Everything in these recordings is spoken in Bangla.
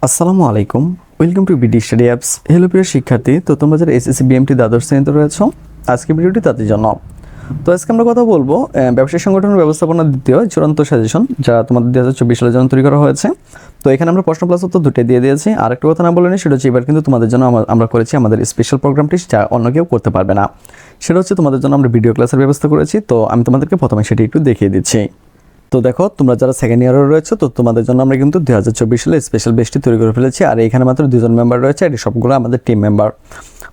আসসালামু আলাইকুম, welcome to BD study apps. Hello প্রিয় শিক্ষার্থী, তো তোমরা যারা এসএসসি বিএমটি দ্বাদশ শ্রেণীতে রয়েছো, আজকে ভিডিওটি তাদের জন্য। তো আজকে আমরা কথা বলবো ব্যবসায়ী সংগঠনের ব্যবস্থাপনার দ্বিতীয় চূড়ান্ত সাজেশন, যা তোমাদের 2024 সালের জন্য তৈরি করা হয়েছে। তো এখানে আমরা প্রশ্ন প্লাস উত্তর দুটোই দিয়ে দিয়েছি। আর একটা কথা না বলে নি, সেটা হচ্ছে এবার কিন্তু তোমাদের জন্য আমরা করেছি আমাদের স্পেশাল প্রোগ্রামটি, যা অন্য কেউ করতে পারবে না। সেটা হচ্ছে তোমাদের জন্য আমরা ভিডিও ক্লাসের ব্যবস্থা করেছি। তো আমি তোমাদেরকে প্রথমে সেটি একটু দেখিয়ে দিচ্ছি। তো দেখো, তোমরা যারা সেকেন্ড ইয়ারে রয়েছে, তো তোমাদের জন্য আমরা কিন্তু 2024 সালে স্পেশাল বেসটি তৈরি করে ফেলেছি। আর এখানে মাত্র 2জন মেম্বার রয়েছে, এটি সবগুলো আমাদের টিম মেম্বার।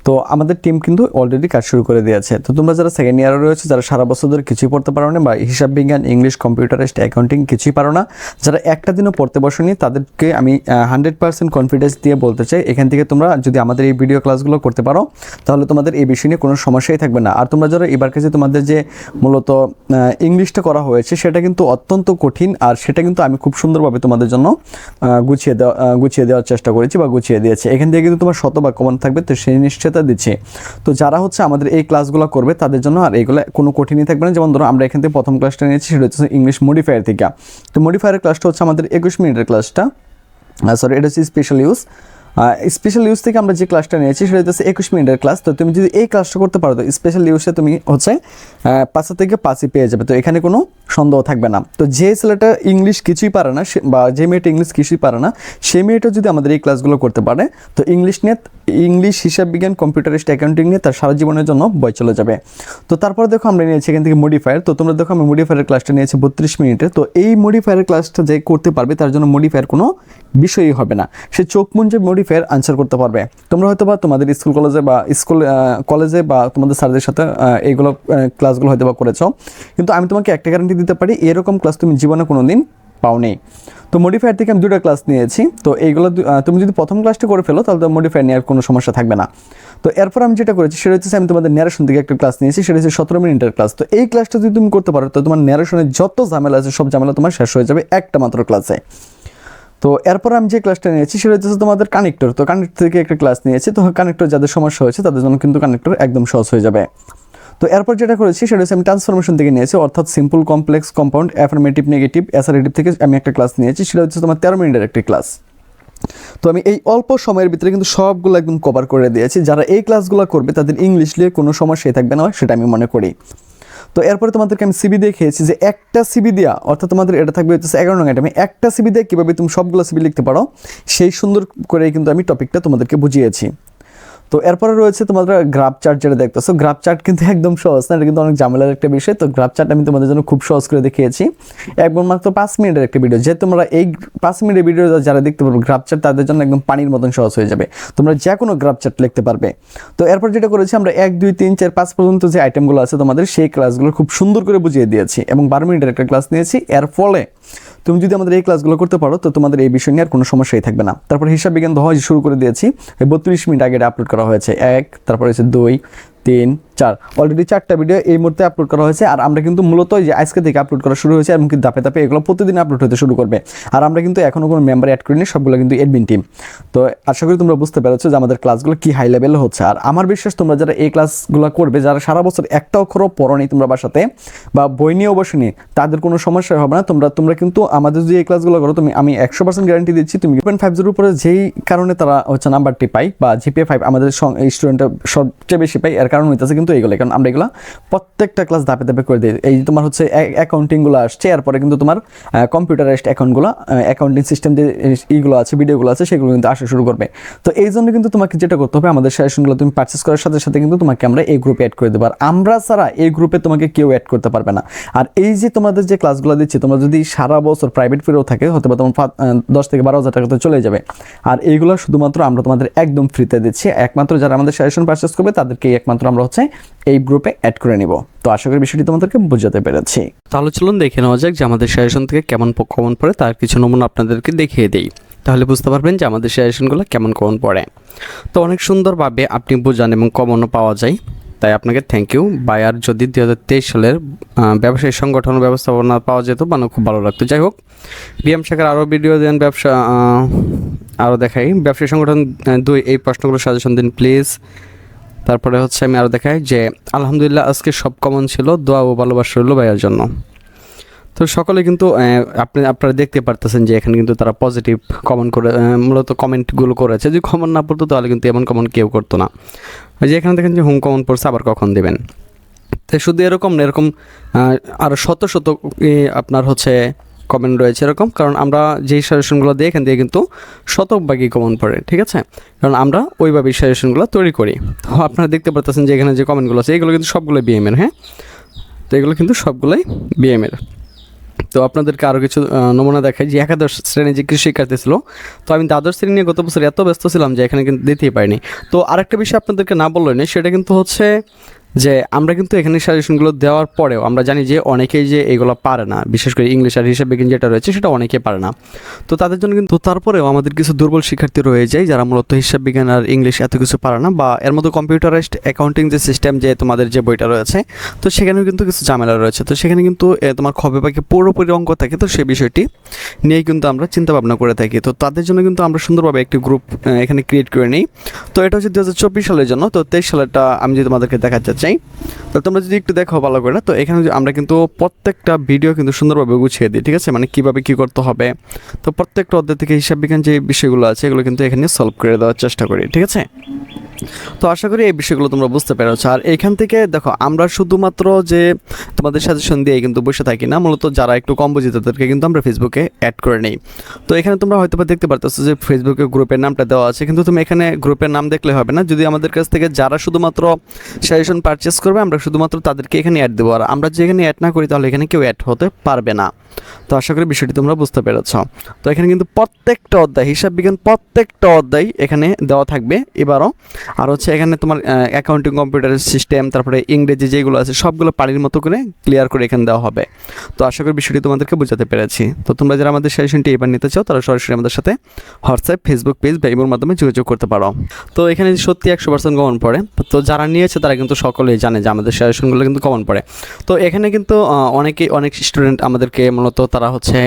তো আমাদের টিম কিন্তু অলরেডি কাজ শুরু করে দিয়েছে। তো তোমরা যারা সেকেন্ড ইয়ারে রয়েছে, যারা সারা বছর ধরে কিছুই পড়তে পারো না, বা হিসাব বিজ্ঞান, ইংলিশ, কম্পিউটারিস্ট, অ্যাকাউন্টিং কিছুই পারো না, যারা একটা দিনও পড়তে বসোনি, তাদেরকে আমি 100% কনফিডেন্স দিয়ে বলতে চাই, এখান থেকে তোমরা যদি আমাদের এই ভিডিও ক্লাসগুলো করতে পারো, তাহলে তোমাদের এই বিষয় নিয়ে কোনো সমস্যাই থাকবে না। আর তোমরা যারা এবার কাছে তোমাদের যে মূলত ইংলিশটা করা হয়েছে, সেটা কিন্তু অত্যন্ত কঠিন, আর সেটা কিন্তু আমি খুব সুন্দরভাবে তোমাদের জন্য গুছিয়ে দেওয়ার চেষ্টা করেছি বা গুছিয়ে দিয়েছি। এখান থেকে কিন্তু তোমার শতভাগ কমন থাকবে, তো সেই নিশ্চয়তা দিচ্ছি। তো যারা হচ্ছে আমাদের এই ক্লাসগুলো করবে, তাদের জন্য আর এইগুলো কোনো কঠিনই থাকবে না। যেমন ধরো, আমরা এখান থেকে প্রথম ক্লাসটা নিয়েছি, সেটা হচ্ছে ইংলিশ মডিফায়ার থেকে। তো মডিফায়ারের ক্লাসটা হচ্ছে আমাদের 21 মিনিটের ক্লাসটা, সরি, এটা হচ্ছে স্পেশাল ইউজ। স্পেশাল ইউজ থেকে আমরা যে ক্লাসটা নিয়েছি, সেটা হচ্ছে 21 মিনিটের ক্লাস। তো তুমি যদি এই ক্লাসটা করতে পারো, তো স্পেশাল ইউজে তুমি হচ্ছে 5 থেকে 5ই পেয়ে যাবে। তো এখানে কোনো সন্দেহ থাকবে না। তো যে ছেলেটা ইংলিশ কিছুই পারে না, বা যে মেয়েটা ইংলিশ কিছুই পারে না, সেই মেয়েটা যদি আমাদের এই ক্লাসগুলো করতে পারে, তো ইংলিশ, হিসাব বিজ্ঞান, কম্পিউটারিস্ট, অ্যাকাউন্টিং নিয়ে তার সারা জীবনের জন্য বই চলে যাবে। তো তারপর দেখো, আমরা নিয়েছি এখান থেকে মডিফায়ার। তো তোমরা দেখো, আমি মডিফায়ারের ক্লাসটা নিয়েছি 32 মিনিটে। তো এই মডিফায়ারের ক্লাসটা যে করতে পারবে, তার জন্য মডিফায়ার কোনো বিষয়ই হবে না। সে চোখ মুঞ্জে মডিফায়ার আনসার করতে পারবে। তোমরা হয়তো বা তোমাদের কলেজে বা তোমাদের স্যারদের সাথে এইগুলো ক্লাসগুলো হয়তো বা করেছো, কিন্তু আমি তোমাকে একটা গ্যারান্টি দিতে পারি, এরকম ক্লাস তুমি জীবনে কোনো দিন পাওনি। তো মডিফায়ার থেকে আমি 2টা ক্লাস নিয়েছি। তো এইগুলো তুমি যদি প্রথম ক্লাসটা করে ফেলো, তাহলে তো মডিফায়ার নেওয়ার কোনো সমস্যা থাকবে না। তো এরপর আমি যেটা করেছি, সেটা হচ্ছে আমি তোমাদের ন্যারেশন থেকে একটা ক্লাস নিয়েছি, সেটা হচ্ছে 17 মিনিটের ক্লাস। তো এই ক্লাসটা যদি তুমি করতে পারো, তো তোমার ন্যারেশনের যত ঝামেলা আছে, সব ঝামেলা তোমার শেষ হয়ে যাবে একটা মাত্র ক্লাসে। তো এরপর আমি যে ক্লাসটা নিয়েছি, সেটা হচ্ছে তোমাদের কানেক্টর। তো কানেক্টর থেকে একটা ক্লাস নিয়েছি। তো কানেক্টর যাদের সমস্যা হয়েছে, তাদের জন্য কিন্তু কানেক্টর একদম সহজ হয়ে যাবে। তো এরপর যেটা করেছি, সেটা হচ্ছে আমি ট্রান্সফরমেশন থেকে নিয়েছি, অর্থাৎ simple, complex, compound, affirmative, negative, assertive থেকে আমি একটা ক্লাস নিয়েছি। সেটা হচ্ছে তোমার 13 মিনিটের একটি ক্লাস। তো আমি এই অল্প সময়ের ভিতরে কিন্তু সবগুলো একদম কভার করে দিয়েছি। যারা এই ক্লাসগুলো করবে, তাদের ইংলিশ নিয়ে কোনো সমস্যাই থাকবে না, সেটা আমি মনে করি। তো এরপরে তোমাদেরকে আমি সিবি দিয়ে খেয়েছি, যে একটা সিবি দেওয়া, অর্থাৎ তোমাদের এটা থাকবে হচ্ছে 11 নং আইটেমে একটা সিবি দিয়ে কীভাবে তুমি সবগুলো সিবি লিখতে পারো, সেই সুন্দর করে কিন্তু আমি টপিকটা তোমাদেরকে বুঝিয়েছি। তো এরপরে রয়েছে তোমাদের গ্রাফ চার্ট, যেটা দেখতেছো। গ্রাফ চার্ট কিন্তু একদম সহজ না, এটা কিন্তু অনেক ঝামেলার একটা বিষয়। তো গ্রাফ চার্ট আমি তোমাদের জন্য খুব সহজ করে দেখিয়েছি, একদম মাত্র 5 মিনিটের একটা ভিডিও। যে তোমরা এই 5 মিনিটের ভিডিও যারা দেখতে পারবে গ্রাফ চার্ট, তাদের জন্য একদম পানির মতন সহজ হয়ে যাবে। তোমরা যে কোনো গ্রাফ চার্ট লিখতে পারবে। তো এরপর যেটা করেছি, আমরা 1, 2, 3, 4, 5 পর্যন্ত যে আইটেমগুলো আছে তোমাদের, সেই ক্লাসগুলো খুব সুন্দর করে বুঝিয়ে দিয়েছি, এবং 12 মিনিটের একটা ক্লাস নিয়েছি। এর ফলে তুমি যদি আমাদের এই ক্লাসগুলো করতে পারো, তো তোমাদের এই বিষয় নিয়ে আর কোনো সমস্যাই থাকবে না। তারপর হিসাব বিজ্ঞান দহজ শুরু করে দিয়েছি, 32 মিনিট আগে আপলোড করা হয়েছে। 1, তারপর হচ্ছে 2, 3, 4, অলরেডি 4টা ভিডিও এই মুহূর্তে আপলোড করা হয়েছে। আর আমরা কিন্তু মূলত যে আজকে থেকে আপলোড করা শুরু হয়েছে, এবং কিন্তু ধাপে ধাপে এগুলো প্রতিদিন আপলোড হতে শুরু করবে। আর আমরা কিন্তু এখনও কোনো মেম্বার অ্যাড করিনি, সবগুলো কিন্তু অ্যাডমিন টিম। তো আশা করি তোমরা বুঝতে পেরেছো যে আমাদের ক্লাসগুলো কি হাই লেভেলে হচ্ছে। আর আমার বিশ্বাস, তোমরা যারা এই ক্লাসগুলো করবে, যারা সারা বছর একটা অক্ষরও পড়োনি তোমরা বাসাতে, বা বই নিয়ে বসেনি, তাদের কোনো সমস্যা হবে না। তোমরা কিন্তু আমাদের যদি এই ক্লাসগুলো করো, আমি 100% গ্যারান্টি দিচ্ছি, তুমি 2.50 উপরে যেই কারণে তারা হচ্ছে নাম্বারটি পাই, বা জিপিএ 5 আমাদের স্টুডেন্টরা সবচেয়ে বেশি পাই, এর কারণ হইতেছে কিন্তু এইগুলো। কারণ আমরা এগুলো প্রত্যেকটা ক্লাস ধাপে ধাপে করে দিই। এই তোমার হচ্ছে অ্যাকাউন্টিংগুলো আসছে, এরপরে কিন্তু তোমার কম্পিউটারাইজড অ্যাকাউন্টিং সিস্টেম যে এইগুলো আছে, ভিডিওগুলো আছে, সেগুলো কিন্তু আসা শুরু করবে। তো এই জন্য কিন্তু তোমাকে যেটা করতে হবে, আমাদের সাজেশনগুলো তুমি পারচেস করার সাথে সাথে কিন্তু তোমাকে আমরা এই গ্রুপে অ্যাড করে দেবো। আর আমরা ছাড়া এই গ্রুপে তোমাকে কেউ অ্যাড করতে পারবে না। আর এই যে তোমাদের যে ক্লাসগুলো দিচ্ছি, তোমরা যদি সারা বছর প্রাইভেট ফিরেও থাকে, হয়তো বা তোমার 10 থেকে 12,000 টাকা তো চলে যাবে। আর এইগুলো শুধুমাত্র আমরা তোমাদের একদম ফ্রিতে দিচ্ছি। একমাত্র যারা আমাদের সাজেশন পারচেস করবে, তাদেরকেই একমাত্র আমরা হচ্ছে এই গ্রুপে অ্যাড করে নিব। তো আশা করি বিষয়টি তোমাদেরকে বোঝাতে পেরেছি। তাহলে চলুন দেখে নেওয়া যাক যে আমাদের সাজেশন থেকে কেমন কমন পড়ে, তার কিছু নমুনা আপনাদেরকে দেখিয়ে দিই। তাহলে বুঝতে পারবেন যে আমাদের সাজেশনগুলো কেমন কমন পড়ে। তো অনেক সুন্দরভাবে আপনি বোঝান এবং কমনও পাওয়া যায়, তাই আপনাকে থ্যাংক ইউ। বায়ার যদি 2023 সালের ব্যবসায়ী সংগঠন ব্যবস্থাপনা পাওয়া যেত, মানে খুব ভালো লাগতো। যাই হোক, বিএম শাখার আরও ভিডিও দেন, আরও দেখাই ব্যবসায়ী সংগঠন 2 এই প্রশ্নগুলো সাজেশন দিন প্লিজ। তারপরে হচ্ছে আমি আরও দেখাই যে আলহামদুলিল্লাহ আজকে সব কমন ছিল, দোয়া ও ভালোবাসা রইল ভাইয়ার জন্য। তো সকলে কিন্তু আপনারা দেখতে পারতেছেন যে এখানে কিন্তু তারা পজিটিভ কমেন্ট করে মূলত কমেন্টগুলো করেছে। যদি কমেন্ট না পড়তো তাহলে কিন্তু এমন কমেন্ট কেউ করতো না। ওই যে এখানে দেখেন যে হোম কমেন্ট পড়ছে, আবার কখন দেবেন। তো শুধু এরকম না, এরকম আরও শত শত আপনার হচ্ছে কমেন্ট রয়েছে এরকম, কারণ আমরা যেই সাজেশনগুলো দিই এখান থেকে কিন্তু শতভাগই কমেন্ট পড়ে, ঠিক আছে, কারণ আমরা ওইভাবেই সাজেশনগুলো তৈরি করি। তো আপনারা দেখতে পাচ্ছেন যে এখানে যে কমেন্টগুলো আছে এগুলো কিন্তু সবগুলো বিএমের, হ্যাঁ, তো এগুলো কিন্তু সবগুলোই বিএমের। তো আপনাদেরকে আরও কিছু নমুনা দেখাই যে একাদশ শ্রেণী যে কৃষি শিক্ষার্থী ছিল, তো আমি দ্বাদশ শ্রেণী নিয়ে গত বছর এত ব্যস্ত ছিলাম যে এখানে কিন্তু দিতেই পারিনি। তো আরেকটা বিষয় আপনাদেরকে না বললেই নেই, সেটা কিন্তু হচ্ছে যে আমরা কিন্তু এখানে সাজেশনগুলো দেওয়ার পরেও আমরা জানি যে অনেকেই যে এগুলো পারে না, বিশেষ করে ইংলিশ আর হিসাব বিজ্ঞান যেটা রয়েছে সেটা অনেকে পারে না। তো তাদের জন্য কিন্তু তারপরেও আমাদের কিছু দুর্বল শিক্ষার্থী রয়ে যায় যারা মূলত হিসাব বিজ্ঞান আর ইংলিশ এত কিছু পারে না, বা এর মধ্যে কম্পিউটারাইজড অ্যাকাউন্টিং যে সিস্টেম যে তোমাদের যে বইটা রয়েছে, তো সেখানেও কিন্তু কিছু ঝামেলা রয়েছে। তো সেখানে কিন্তু তোমার খবে পাখি পুরোপুরি অঙ্ক থাকে, তো সেই বিষয়টি নিয়েই কিন্তু আমরা চিন্তা ভাবনা করে থাকি। তো তাদের জন্য কিন্তু আমরা সুন্দরভাবে একটি গ্রুপ এখানে ক্রিয়েট করে নিই। তো এটা হচ্ছে 2024 সালের জন্য। তো 23 সালেরটা আমি যদি তোমাদেরকে দেখাতে চাই, তো তোমরা যদি একটু দেখো ভালো করে, তো এখানে আমরা কিন্তু প্রত্যেকটা ভিডিও কিন্তু সুন্দরভাবে গুছিয়ে দিই, ঠিক আছে, মানে কীভাবে কী করতে হবে। তো প্রত্যেকটা অধ্যায় থেকে হিসাব বিজ্ঞান যে বিষয়গুলো আছে এগুলো কিন্তু এখানে সলভ করে দেওয়ার চেষ্টা করি, ঠিক আছে। তো আশা করি এই বিষয়গুলো তোমরা বুঝতে পেরেছো। আর এইখান থেকে দেখো আমরা শুধুমাত্র যে তোমাদের সাজেশন দিয়ে কিন্তু বসে থাকি না, মূলত যারা একটু কম বুঝি তাদেরকে কিন্তু আমরা ফেসবুকে অ্যাড করে নিই। তো এখানে তোমরা হয়তো দেখতে পারতেছো যে ফেসবুকে গ্রুপের নামটা দেওয়া আছে, কিন্তু তুমি এখানে গ্রুপের নাম দেখলে হবে না। যদি আমাদের কাছ থেকে যারা শুধুমাত্র সাজেশন পারচেস করবে আমরা শুধুমাত্র তাদেরকে এখানে অ্যাড দেবো, আর আমরা যে এখানে অ্যাড না করি তাহলে এখানে কেউ অ্যাড হতে পারবে না। তো আশা করি বিষয়টি তোমরা বুঝতে পেরেছ। তো এখানে কিন্তু প্রত্যেকটা অধ্যায় হিসাব বিজ্ঞান প্রত্যেকটা অধ্যায় এখানে দেওয়া থাকবে এবারও। আর হচ্ছে এখানে তোমার অ্যাকাউন্টিং কম্পিউটার সিস্টেম, তারপরে ইংরেজি যেগুলো আছে সবগুলো পানির মতো করে ক্লিয়ার করে এখানে দেওয়া হবে। তো আশা করি বিষয়টি তোমাদেরকে বোঝাতে পেরেছি। তো তোমরা যারা আমাদের সাজেশনটি এবার নিতে চাও তারা সরাসরি আমাদের সাথে হোয়াটসঅ্যাপ, ফেসবুক পেজ বা ইমোর মাধ্যমে যোগাযোগ করতে পারো। তো এখানে সত্যি 100% কমন পড়ে। তো যারা নিয়েছে তারা কিন্তু সকলেই জানে যে আমাদের সাজেশনগুলো কিন্তু কমন পড়ে। তো এখানে কিন্তু অনেক স্টুডেন্ট আমাদেরকে মূলত তারা হচ্ছে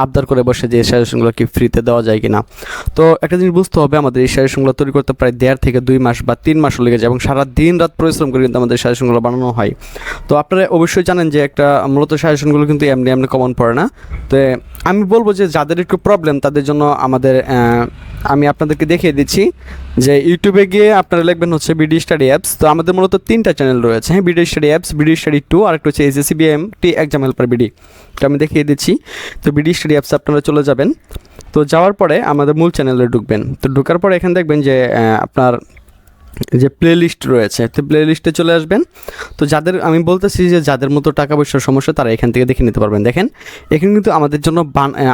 আবদার করে বসে যে সাজেশনগুলো কি ফ্রিতে দেওয়া যায় কিনা। তো একটা জিনিস বুঝতে হবে, আমাদের এই সাজেশনগুলো তৈরি করতে প্রায় 1.5 থেকে 2 মাস বা 3 মাস লেগে যায়, এবং সারা দিন রাত পরিশ্রম করে কিন্তু আমাদের সাজেশনগুলো বানানো হয়। তো আপনারা অবশ্যই জানেন যে একটা মূলত সাজেশনগুলো কিন্তু এমনি কমন পড়ে না। তো আমি বলবো যে যাদের একটু প্রবলেম তাদের জন্য আমাদের আমি আপনাদেরকে দেখিয়ে দিচ্ছি যে ইউটিউবে গিয়ে আপনারা লিখবেন হচ্ছে বিডি স্টাডি অ্যাপস। তো আমাদের মূলত 3টা চ্যানেল রয়েছে, হ্যাঁ, BD study apps, BD study 2, আর একটা হচ্ছে SSC BMT exam helper BD. তো আমি দেখিয়ে দিচ্ছি। তো বিডি স্টাডি অ্যাপস আপনারা চলে যাবেন। তো যাওয়ার পরে আমাদের মূল চ্যানেলে ঢুকবেন। তো ঢোকার পরে এখানে দেখবেন যে আপনার যে প্লে লিস্ট রয়েছে, তো প্লে লিস্টে চলে আসবেন। তো যাদের আমি বলতেছি যে যাদের মতো টাকা পয়সার সমস্যা তারা এখান থেকে দেখে নিতে পারবেন। দেখেন এখানে কিন্তু আমাদের জন্য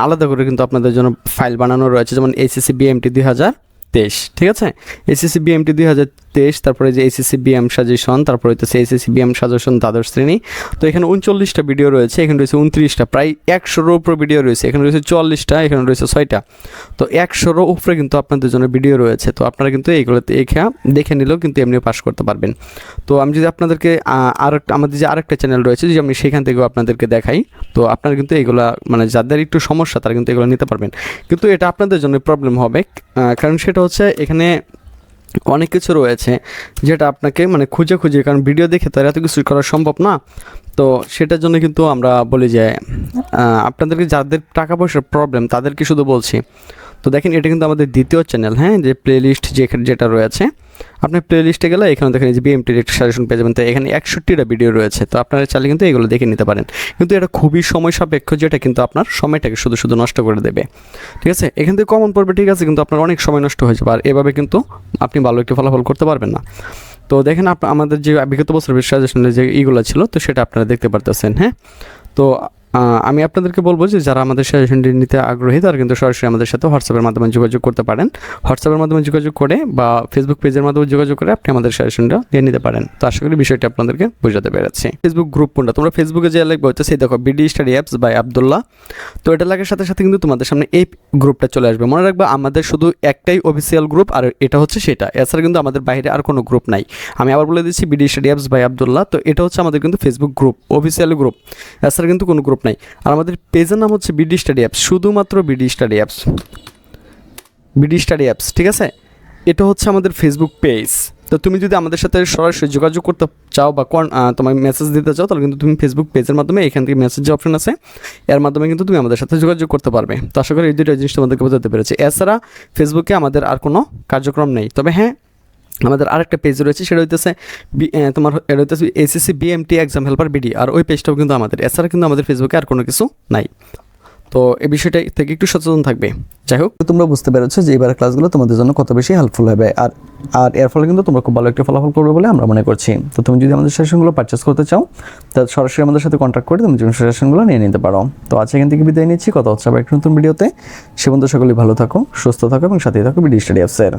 আলাদা করে কিন্তু আপনাদের জন্য ফাইল বানানো রয়েছে, যেমন এসএসসি বিএমটি 2023, ঠিক আছে, এসএসসি বিএমটি 2023, তারপরে যে এসএসসি বিএম সাজেশন, তারপরে হচ্ছে এসএসসি বিএম সাজেশন দ্বাদশ শ্রেণী। তো এখানে 39টা ভিডিও রয়েছে, এখানে রয়েছে 29টা, প্রায় 100-এর উপরে ভিডিও রয়েছে, এখানে রয়েছে 44টা, এখানে রয়েছে 6টা। তো 100-এর উপরে কিন্তু আপনাদের জন্য ভিডিও রয়েছে। তো আপনারা কিন্তু এইগুলোতে দেখে নিলেও কিন্তু এমনিও পাস করতে পারবেন। তো আমি যদি আপনাদেরকে আমাদের যে আরেকটা চ্যানেল রয়েছে যে আমি সেখান থেকেও আপনাদেরকে দেখাই, তো আপনারা কিন্তু এইগুলো মানে যাদের একটু সমস্যা তারা কিন্তু এগুলো নিতে পারবেন। কিন্তু এটা আপনাদের জন্য প্রবলেম হবে, কারণ সেটা হচ্ছে এখানে অনেক কিছু রয়েছে যেটা আপনাকে মানে খুঁজে কারণ ভিডিও দেখে তো এত কিছু করা সম্ভব না। তো সেটার জন্য কিন্তু আমরা বলি যে আপনাদেরকে যাদের টাকা পয়সার প্রবলেম তাদেরকে শুধু বলছি। তো দেখেন এটা কিন্তু আমাদের দ্বিতীয় চ্যানেল, হ্যাঁ, যে প্লে লিস্ট যেটা রয়েছে, আপনি প্লে লিস্টে গেলে এখানে দেখেন যে বিএমটির একটা সাজেশন পেয়ে যাবেন। তো এখানে 61টা ভিডিও রয়েছে। তো আপনারা চাইলে কিন্তু এগুলো দেখে নিতে পারেন, কিন্তু এটা খুবই সময় সাপেক্ষ, যেটা কিন্তু আপনার সময়টাকে শুধু নষ্ট করে দেবে, ঠিক আছে। এখান থেকে কমন পড়বে, ঠিক আছে, কিন্তু আপনার অনেক সময় নষ্ট হয়ে যাবে, আর এভাবে কিন্তু আপনি ভালো একটি ফলাফল করতে পারবেন না। তো দেখেন আমাদের যে বিগত বছরের সাজেশনের যে ইগুলো ছিল তো সেটা আপনারা দেখতে পারতেছেন, হ্যাঁ। তো আমি আপনাদেরকে বলবো যে যারা আমাদের সাজেশনটি নিতে আগ্রহী তারা কিন্তু সরাসরি আমাদের সাথে হোয়াটসঅ্যাপের মাধ্যমে যোগাযোগ করতে পারেন। হোয়াটসঅ্যাপের মাধ্যমে যোগাযোগ করে বা ফেসবুক পেজের মাধ্যমে যোগাযোগ করে আপনি আমাদের সাজেশনটা নিয়ে নিতে পারেন। তো আশা করি বিষয়টি আপনাদেরকে বোঝাতে পেরেছি। ফেসবুক গ্রুপ কোনটা, তোমরা ফেসবুকে যে লিখবে হচ্ছে সেই দেখো BD study apps by Abdullah. তো এটা লাগার সাথে সাথে কিন্তু তোমাদের সামনে এই গ্রুপটা চলে আসবে। মনে রাখবে আমাদের শুধু একটাই অফিসিয়াল গ্রুপ, আর এটা হচ্ছে সেটা, এছাড়া কিন্তু আমাদের বাইরে আর কোনো গ্রুপ নাই। আমি আবার বলে দিচ্ছি BD study apps by Abdullah. তো এটা হচ্ছে আমাদের কিন্তু ফেসবুক গ্রুপ, অফিসিয়াল গ্রুপ, এছাড়া কিন্তু কোনো গ্রুপ নাই। আর আমাদের পেজের নাম হচ্ছে বিডি স্টাডি অ্যাপস, শুধুমাত্র বিডি স্টাডি অ্যাপস, ঠিক আছে। এটা হচ্ছে আমাদের ফেসবুক পেজ, তো তুমি যদি আমাদের সাথে সরাসরি যোগাযোগ করতে চাও বা তোমার মেসেজ দিতে চাও, তাহলে কিন্তু তুমি ফেসবুক পেজের মাধ্যমে এখান থেকে মেসেজ যে অপশন আছে এর মাধ্যমে কিন্তু তুমি আমাদের সাথে যোগাযোগ করতে পারবে। তো আশা করি এই দুটো জিনিস তোমাদেরকে বোঝাতে পেরেছি। এছাড়া ফেসবুকে আমাদের আর কোনো কার্যক্রম নেই, তবে হ্যাঁ আমাদের আরেকটা পেজ রয়েছে, সেটা হইতেছে তোমার এটা হইতেছে SSC BMT exam helper BD, আর ওই পেজটাও কিন্তু আমাদের। এছাড়া কিন্তু আমাদের ফেসবুকে আর কোনো কিছু নাই। তো এই বিষয়টা থেকে একটু সচেতন থাকবে। যাই হোক, তোমরা বুঝতে পেরেছো যে এবার ক্লাসগুলো তোমাদের জন্য কত বেশি হেল্পফুল হবে, আর এর ফলে কিন্তু তোমরা খুব ভালো একটা ফলাফল করবে বলে আমরা মনে করছি। তো তুমি যদি আমাদের সেশনগুলো পারচেস করতে চাও, তাহলে সরাসরি আমাদের সাথে কন্ট্যাক্ট করে তুমি সেশনগুলো নিয়ে নিতে পারো। তো আজ এখান থেকে বিদায় নিচ্ছি, কথা হচ্ছে আবার একটা নতুন ভিডিওতে। সে পর্যন্ত সকলেই ভালো থাকো, সুস্থ থাকো এবং সাথেই থাকো বিডি স্টাডি অ্যাপসের।